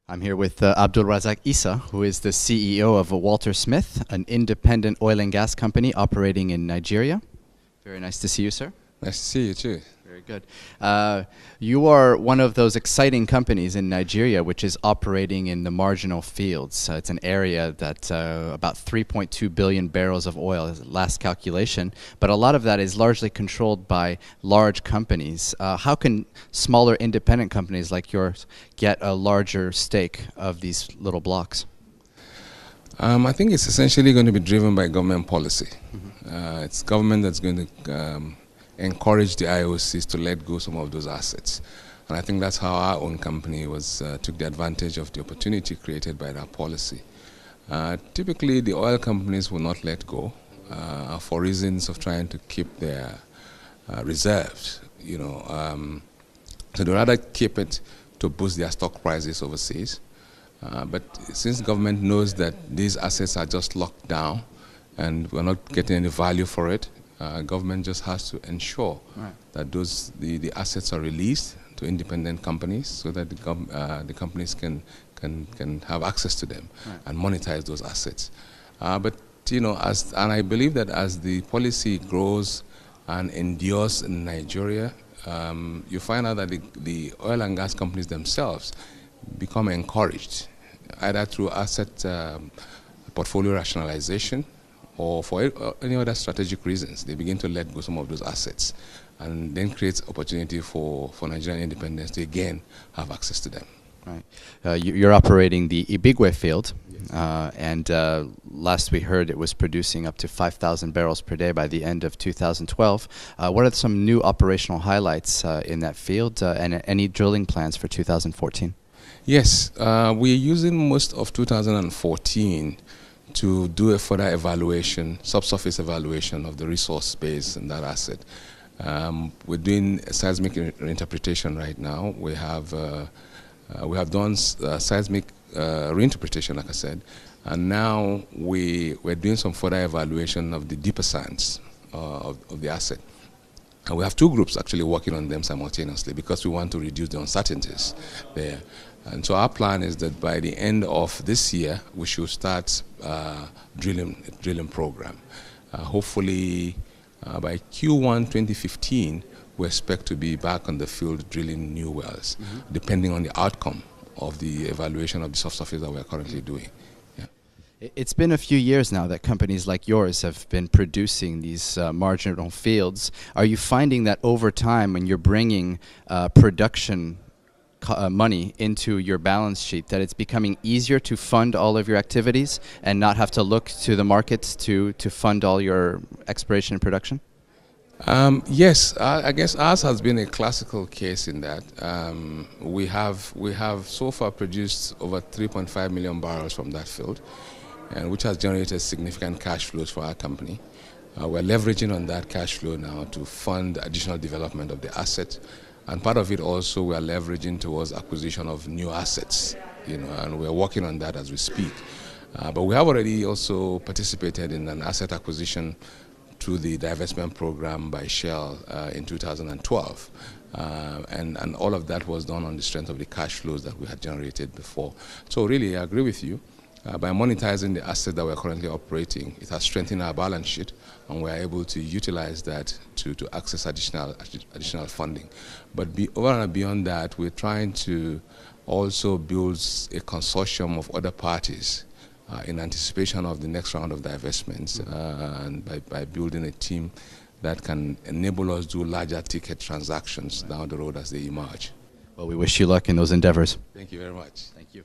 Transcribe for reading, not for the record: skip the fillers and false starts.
I'm here with Abdulrazaq Isa, who is the CEO of Waltersmith, an independent oil and gas company operating in Nigeria. Very nice to see you, sir. Nice to see you too. Very good. You are one of those exciting companies in Nigeria which is operating in the marginal fields. It's an area that about 3.2 billion barrels of oil is the last calculation, but a lot of that is largely controlled by large companies. How can smaller independent companies like yours get a larger stake of these little blocks? I think it's essentially going to be driven by government policy. It's government that's going to encourage the IOCs to let go some of those assets. And I think that's how our own company took the advantage of the opportunity created by that policy. Typically, the oil companies will not let go for reasons of trying to keep their reserves. So they rather keep it to boost their stock prices overseas. But since government knows that these assets are just locked down and we're not getting any value for it, government just has to ensure that the assets are released to independent companies so that the companies can have access to them and monetize those assets. But and I believe that as the policy grows and endures in Nigeria, you find out that the oil and gas companies themselves become encouraged, either through asset portfolio rationalization or for any other strategic reasons. They begin to let go some of those assets and then creates opportunity for Nigerian independents to again have access to them. Right. You're operating the Ibigwe field, and last we heard it was producing up to 5,000 barrels per day by the end of 2012. What are some new operational highlights in that field and any drilling plans for 2014? Yes, we're using most of 2014 to do a further evaluation, subsurface evaluation of the resource base in that asset. We're doing a seismic reinterpretation right now. We have done seismic reinterpretation, like I said, and now we're doing some further evaluation of the deeper sands of the asset. And we have two groups actually working on them simultaneously because we want to reduce the uncertainties there. And so our plan is that by the end of this year, we should start drilling program. Hopefully, by Q1 2015, we expect to be back on the field drilling new wells, depending on the outcome of the evaluation of the subsurface that we are currently doing. It's been a few years now that companies like yours have been producing these marginal fields. Are you finding that over time, when you're bringing production money into your balance sheet, that it's becoming easier to fund all of your activities and not have to look to the markets to fund all your exploration and production? Yes, I guess ours has been a classical case in that we have so far produced over 3.5 million barrels from that field, and which has generated significant cash flows for our company. We're leveraging on that cash flow now to fund additional development of the asset. And part of it also we are leveraging towards acquisition of new assets, and we're working on that as we speak. But we have already also participated in an asset acquisition through the divestment program by Shell in 2012. And all of that was done on the strength of the cash flows that we had generated before. So really, I agree with you. By monetizing the asset that we're currently operating, it has strengthened our balance sheet, and we're able to utilize that to access additional funding. But over and beyond that, we're trying to also build a consortium of other parties in anticipation of the next round of divestments, and by building a team that can enable us to do larger ticket transactions down the road as they emerge. Well, we wish you luck in those endeavors. Thank you very much. Thank you.